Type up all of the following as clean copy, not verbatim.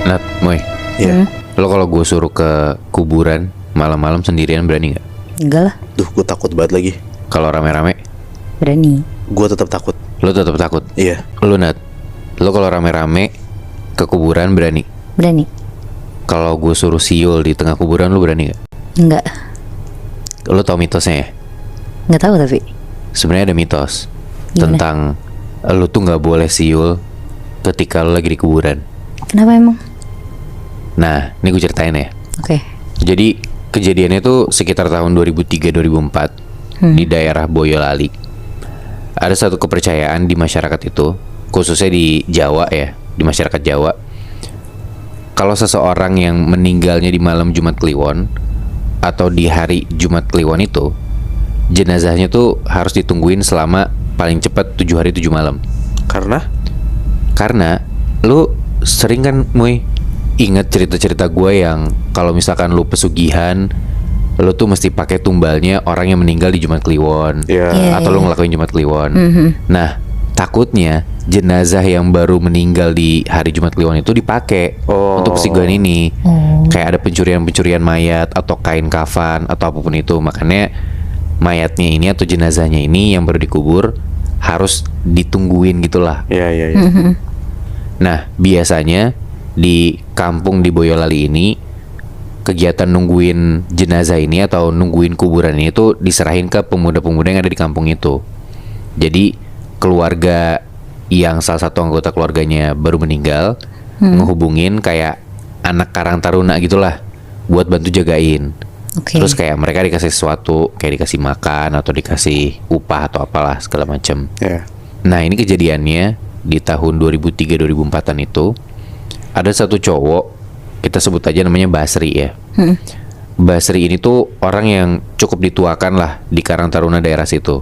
Nat, Moy, Iya. lo kalau gue suruh ke kuburan malam-malam sendirian berani nggak? Enggak lah, Duh, gue takut banget lagi. Kalau rame-rame, berani. Gue tetap takut. lo tetap takut. Iya. Lo Nat, lo kalau rame-rame ke kuburan berani. Berani. Kalau gue suruh siul di tengah kuburan, lo berani nggak? Enggak. Lo tau mitosnya ya? Enggak tahu tapi. Sebenarnya ada mitos Gimana? tentang lo tuh nggak boleh siul ketika lo lagi di kuburan. Kenapa emang? Nah, ini gue ceritain ya. Oke. Jadi kejadiannya tuh sekitar tahun 2003-2004 di daerah Boyolali. Ada satu kepercayaan di masyarakat itu, khususnya di Jawa ya, di masyarakat Jawa. Kalau seseorang yang meninggalnya di malam Jumat Kliwon atau di hari Jumat Kliwon itu, jenazahnya tuh harus ditungguin selama paling cepat 7 hari 7 malam. Karena lu sering kan, Moy, ingat cerita-cerita gue yang kalau misalkan lu pesugihan, lu tuh mesti pakai tumbalnya orang yang meninggal di Jumat Kliwon. Iya. Iya. Atau lu ngelakuin Jumat Kliwon. Nah, takutnya jenazah yang baru meninggal di hari Jumat Kliwon itu dipakai untuk pesugihan ini. Kayak ada pencurian-pencurian mayat atau kain kafan atau apapun itu. Makanya mayatnya ini atau jenazahnya ini yang baru dikubur harus ditungguin gitulah. Iya. Nah, biasanya di kampung di Boyolali ini, kegiatan nungguin jenazah ini atau nungguin kuburan ini tuh diserahin ke pemuda-pemuda yang ada di kampung itu. Jadi keluarga yang salah satu anggota keluarganya baru meninggal ngehubungin kayak anak karang taruna gitulah buat bantu jagain. Oke. Terus kayak mereka dikasih sesuatu, kayak dikasih makan atau dikasih upah atau apalah segala macam. Iya. Nah, ini kejadiannya di tahun 2003-2004an itu ada satu cowok, kita sebut aja namanya Basri ya. Basri ini tuh orang yang cukup dituakan lah di Karang Taruna daerah situ.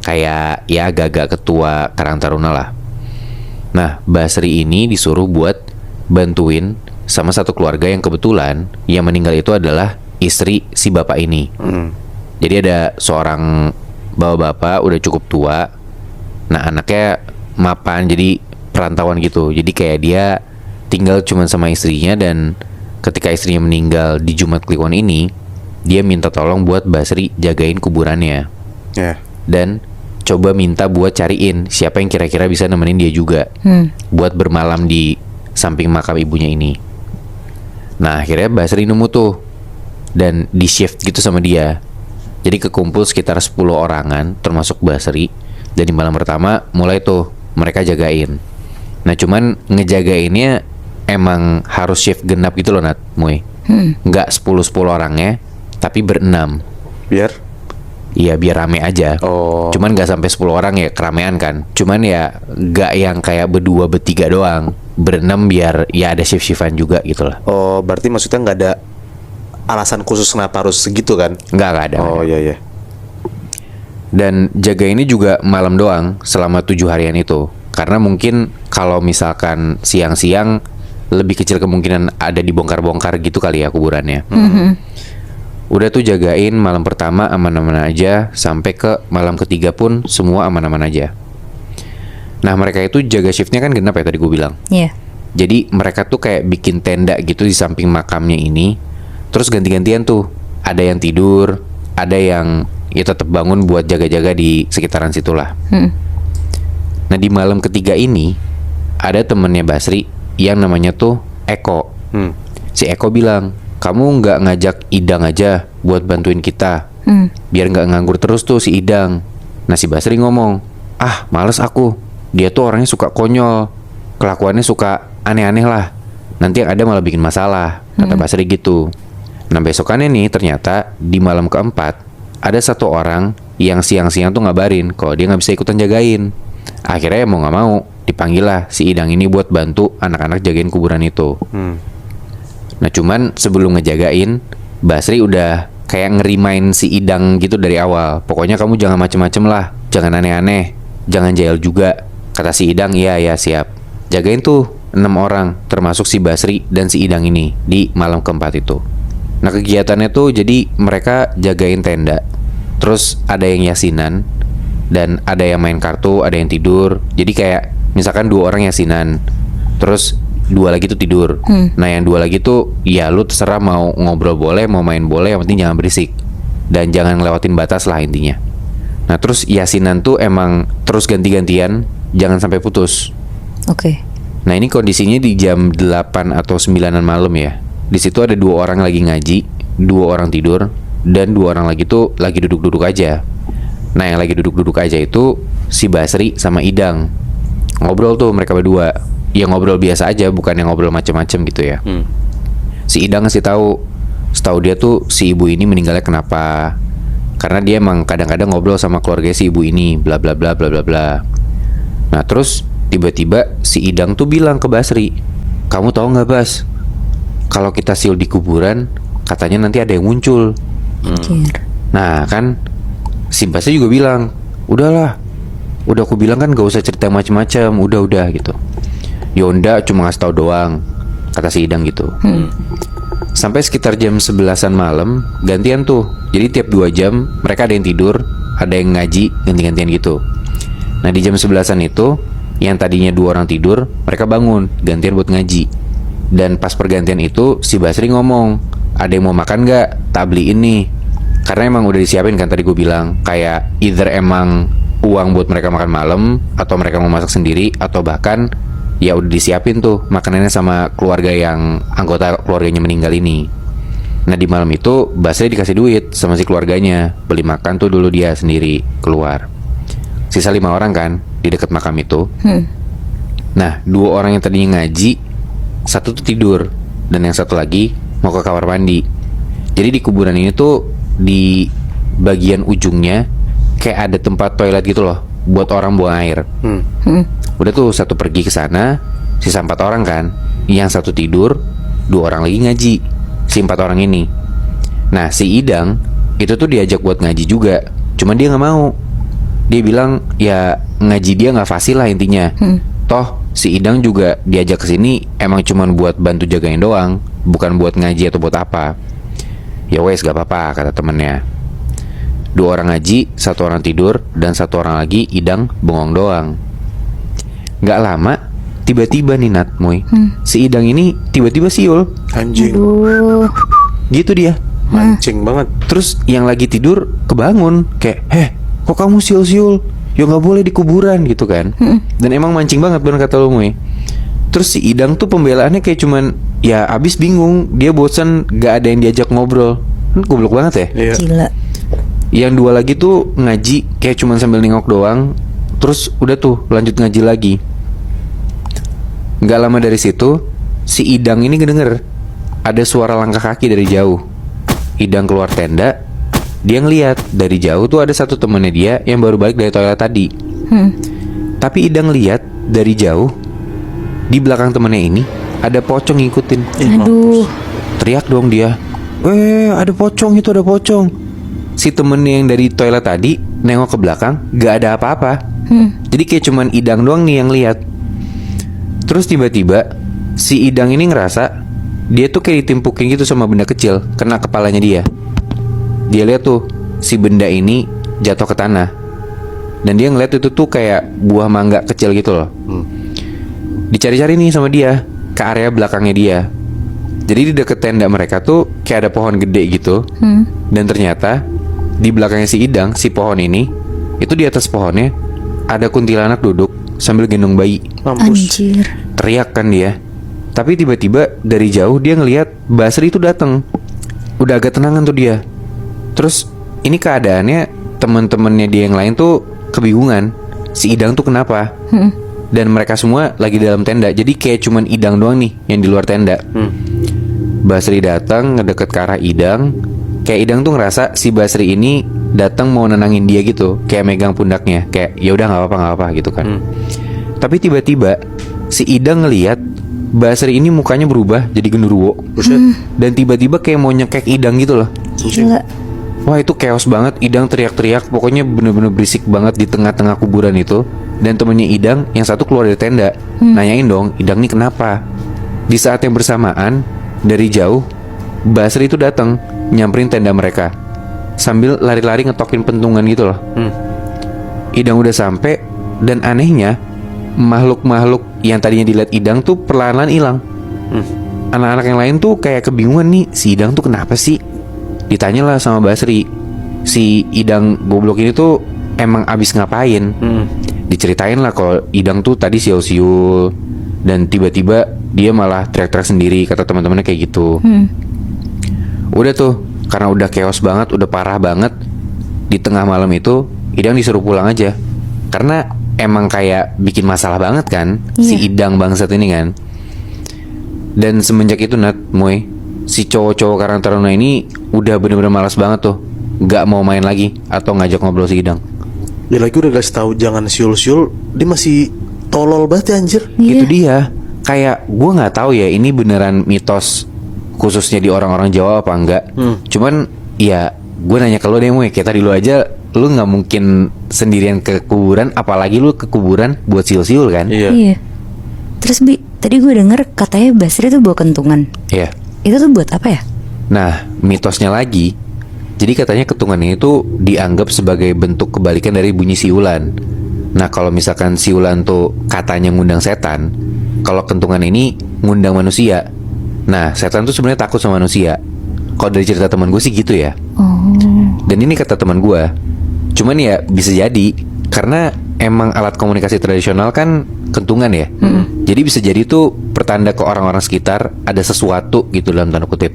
Kayak ya agak-agak ketua Karang Taruna lah. Nah, Basri ini disuruh buat bantuin sama satu keluarga yang kebetulan yang meninggal itu adalah istri si bapak ini. Jadi ada seorang bapak-bapak udah cukup tua. Nah, anaknya mapan jadi perantauan gitu. Jadi kayak dia tinggal cuma sama istrinya, dan ketika istrinya meninggal di Jumat Kliwon ini, dia minta tolong buat Basri jagain kuburannya. Iya. Dan coba minta buat cariin siapa yang kira-kira bisa nemenin dia juga buat bermalam di samping makam ibunya ini. Nah, akhirnya Basri nemu tuh dan di shift gitu sama dia. Jadi kekumpul sekitar 10 orangan termasuk Basri. Dan di malam pertama mulai tuh mereka jagain. Nah, cuman ngejagainnya emang harus shift genap gitu loh, Nat, Moy. Nggak 10 orangnya, tapi berenam. Biar. Iya, biar rame aja. Cuman nggak sampai 10 orang ya, keramaian kan. Cuman ya nggak yang kayak berdua bertiga doang. Berenam biar ya ada shift-shiftan juga gitu lah. Oh, berarti maksudnya nggak ada alasan khusus kenapa harus segitu kan? Nggak ada. Oh, iya. Dan jaga ini juga malam doang selama 7 harian itu. Karena mungkin kalau misalkan siang-siang lebih kecil kemungkinan ada dibongkar-bongkar gitu kali ya kuburannya. Udah tuh jagain malam pertama aman-aman aja, sampai ke malam ketiga pun semua aman-aman aja. Nah, mereka itu jaga shiftnya kan genap ya tadi gue bilang. Iya. Jadi mereka tuh kayak bikin tenda gitu di samping makamnya ini. Terus ganti-gantian tuh, ada yang tidur, ada yang ya tetap bangun buat jaga-jaga di sekitaran situlah. Nah, di malam ketiga ini ada temennya Basri yang namanya tuh Eko. Si Eko bilang, kamu nggak ngajak Idang aja buat bantuin kita, biar nggak nganggur terus tuh si Idang. Nah, si Basri ngomong, ah males aku, dia tuh orangnya suka konyol, kelakuannya suka aneh-aneh lah, nanti yang ada malah bikin masalah, kata Basri gitu. Nah, besokannya nih ternyata di malam keempat ada satu orang yang siang-siang tuh ngabarin kalau dia nggak bisa ikutan jagain. Akhirnya mau nggak mau dipanggil lah si Idang ini buat bantu anak-anak jagain kuburan itu. Nah, cuman sebelum ngejagain, Basri udah kayak ngerimain si Idang gitu dari awal. Pokoknya kamu jangan macem-macem lah, jangan aneh-aneh, jangan jahil juga. Kata si Idang, iya siap. Jagain tuh 6 orang, termasuk si Basri dan si Idang ini di malam keempat itu. Nah, kegiatannya tuh jadi mereka jagain tenda, terus ada yang yasinan, dan ada yang main kartu, ada yang tidur. Jadi kayak misalkan 2 orang yasinan, terus dua lagi tuh tidur. Nah yang dua lagi tuh ya lu terserah mau ngobrol boleh, mau main boleh, yang penting jangan berisik dan jangan ngelewatin batas lah intinya. Nah terus yasinan tuh emang terus ganti-gantian, jangan sampai putus. Oke. Nah ini kondisinya di jam 8 atau 9-an malam ya. Di situ ada 2 orang lagi ngaji, 2 orang tidur, dan 2 orang lagi tuh lagi duduk-duduk aja. Nah yang lagi duduk-duduk aja itu si Basri sama Idang. Ngobrol tuh mereka berdua. Ya ngobrol biasa aja, bukan yang ngobrol macem-macem gitu ya. Si Idang ngasih tahu, setahu dia tuh si ibu ini meninggalnya kenapa? Karena dia emang kadang-kadang ngobrol sama keluarga si ibu ini, bla bla bla bla bla bla. Nah terus tiba-tiba si Idang tuh bilang ke Basri, kamu tahu nggak Bas? Kalau kita siul di kuburan, katanya nanti ada yang muncul. Anjir. Nah kan si Basri juga bilang, udahlah, udah aku bilang kan gak usah cerita macam-macam, udah gitu. Yonda cuma ngasih tahu doang, kata si Idang gitu. Sampai sekitar jam 11-an malam gantian tuh. Jadi tiap 2 jam mereka ada yang tidur, ada yang ngaji, ganti-gantian gitu. Nah di jam 11-an itu yang tadinya 2 orang tidur, mereka bangun gantian buat ngaji. Dan pas pergantian itu si Basri ngomong, ada yang mau makan gak? Tak beliin nih. Karena emang udah disiapin kan tadi gue bilang, kayak either emang uang buat mereka makan malam, atau mereka mau masak sendiri, atau bahkan ya udah disiapin tuh makanannya sama keluarga yang anggota keluarganya meninggal ini. Nah di malam itu Basri dikasih duit sama si keluarganya, beli makan tuh dulu dia sendiri keluar. Sisa 5 orang kan di dekat makam itu. Nah 2 orang yang tadinya ngaji, 1 tuh tidur, dan yang 1 lagi mau ke kamar mandi. Jadi di kuburan ini tuh di bagian ujungnya kayak ada tempat toilet gitu loh, buat orang buang air. Udah tuh 1 pergi ke sana, sisa 4 orang kan. Yang 1 tidur, 2 orang lagi ngaji, si 4 orang ini. Nah si Idang itu tuh diajak buat ngaji juga, cuman dia nggak mau. Dia bilang ya ngaji dia nggak fasih lah intinya. Toh si Idang juga diajak ke sini emang cuman buat bantu jagain doang, bukan buat ngaji atau buat apa. Ya wes gak apa-apa kata temennya. 2 orang ngaji, 1 orang tidur, dan 1 orang lagi Idang bengong doang. Gak lama tiba-tiba nih Nat Moy, si Idang ini tiba-tiba siul. Anjing. Aduh. Gitu dia. Mancing banget. Terus yang lagi tidur kebangun, kayak kok kamu siul-siul? Ya gak boleh di kuburan gitu kan. Dan emang mancing banget bener kata lo Moy. Terus si Idang tuh pembelaannya kayak cuman ya abis bingung, dia bosan gak ada yang diajak ngobrol. Kan goblok banget ya. Iya. Gila. Yang 2 lagi tuh ngaji kayak cuman sambil nengok doang. Terus udah tuh lanjut ngaji lagi. Gak lama dari situ si Idang ini ngedenger ada suara langkah kaki dari jauh. Idang keluar tenda, dia ngeliat dari jauh tuh ada 1 temennya dia yang baru balik dari toilet tadi. Tapi Idang lihat dari jauh, di belakang temennya ini ada pocong ngikutin. Aduh. Teriak dong dia, ada pocong itu, ada pocong. Si temennya yang dari toilet tadi nengok ke belakang, gak ada apa-apa. Jadi kayak cuman Idang doang nih yang lihat. Terus tiba-tiba si Idang ini ngerasa dia tuh kayak ditimpukin gitu sama benda kecil, kena kepalanya dia. Dia lihat tuh si benda ini jatuh ke tanah, dan dia ngeliat itu tuh kayak buah mangga kecil gitu loh. Dicari-cari nih sama dia ke area belakangnya dia. Jadi di deket tenda mereka tuh kayak ada pohon gede gitu. Dan ternyata di belakangnya si Idang, si pohon ini, itu di atas pohonnya ada kuntilanak duduk sambil gendong bayi. Mampus. Anjir. Teriak kan dia. Tapi tiba-tiba dari jauh dia ngelihat Basri itu datang. Udah agak tenangan tuh dia. Terus ini keadaannya teman-temannya dia yang lain tuh kebingungan. Si Idang tuh kenapa? Dan mereka semua lagi dalam tenda. Jadi kayak cuman Idang doang nih yang di luar tenda. Basri datang ngedeket ke arah Idang. Kayak Idang tuh ngerasa si Basri ini datang mau nenangin dia gitu, kayak megang pundaknya, kayak ya udah nggak apa-apa gitu kan. Tapi tiba-tiba si Idang ngelihat Basri ini mukanya berubah jadi genderuwo. Dan tiba-tiba kayak mau nyekek Idang gitu loh. Gila. Wah itu chaos banget. Idang teriak-teriak, pokoknya bener-bener berisik banget di tengah-tengah kuburan itu. Dan temennya Idang yang 1 keluar dari tenda, nanyain dong, Idang nih kenapa? Di saat yang bersamaan dari jauh Basri itu datang nyamperin tenda mereka sambil lari-lari ngetokin pentungan gitu loh. Idang udah sampai, dan anehnya makhluk-makhluk yang tadinya dilihat Idang tuh perlahan-lahan hilang. Anak-anak yang lain tuh kayak kebingungan nih, si Idang tuh kenapa sih? Ditanyalah sama Basri, si Idang goblok ini tuh emang abis ngapain? Diceritain lah kalau Idang tuh tadi siul-siul dan tiba-tiba dia malah teriak-teriak sendiri, kata teman-temannya kayak gitu. Udah tuh, karena udah chaos banget, udah parah banget. Di tengah malam itu Idang disuruh pulang aja, karena emang kayak bikin masalah banget kan si Idang bangsat ini kan. Dan semenjak itu Nat, Moy, si cowok-cowok Karang Taruna ini udah bener-bener malas banget tuh, gak mau main lagi atau ngajak ngobrol si Idang. Ya lagi udah kasih tahu jangan siul-siul, dia masih tolol banget ya anjir. Itu dia, kayak gue nggak tahu ya ini beneran mitos khususnya di orang-orang Jawa apa enggak. Cuman ya gue nanya ke lo deh, Moy, kayak tadi lo aja, lu nggak mungkin sendirian ke kuburan, apalagi lu ke kuburan buat siul-siul kan. Iya. Terus Bi, tadi gue denger katanya Basri tuh bawa kentungan. Iya. Itu tuh buat apa ya? Nah, mitosnya lagi, jadi katanya ketungan ini tuh dianggap sebagai bentuk kebalikan dari bunyi siulan. Nah, kalau misalkan siulan tuh katanya ngundang setan, kalau kentungan ini ngundang manusia. Nah, setan tuh sebenarnya takut sama manusia. Kalau dari cerita teman gue sih gitu ya. Dan ini kata teman gue. Cuman ya bisa jadi karena emang alat komunikasi tradisional kan kentungan ya. Jadi bisa jadi tuh pertanda ke orang-orang sekitar ada sesuatu gitu dalam tanda kutip.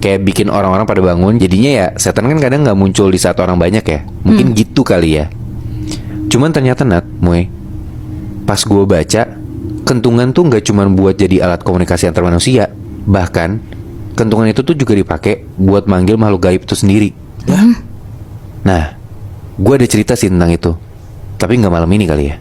Kayak bikin orang-orang pada bangun. Jadinya ya setan kan kadang nggak muncul di saat orang banyak ya. Mungkin gitu kali ya. Cuman ternyata Nat, Moy, pas gue baca, kentungan tuh nggak cuman buat jadi alat komunikasi antar manusia. Bahkan kentungan itu tuh juga dipakai buat manggil makhluk gaib itu sendiri. Nah, gue ada cerita sih tentang itu, tapi nggak malam ini kali ya.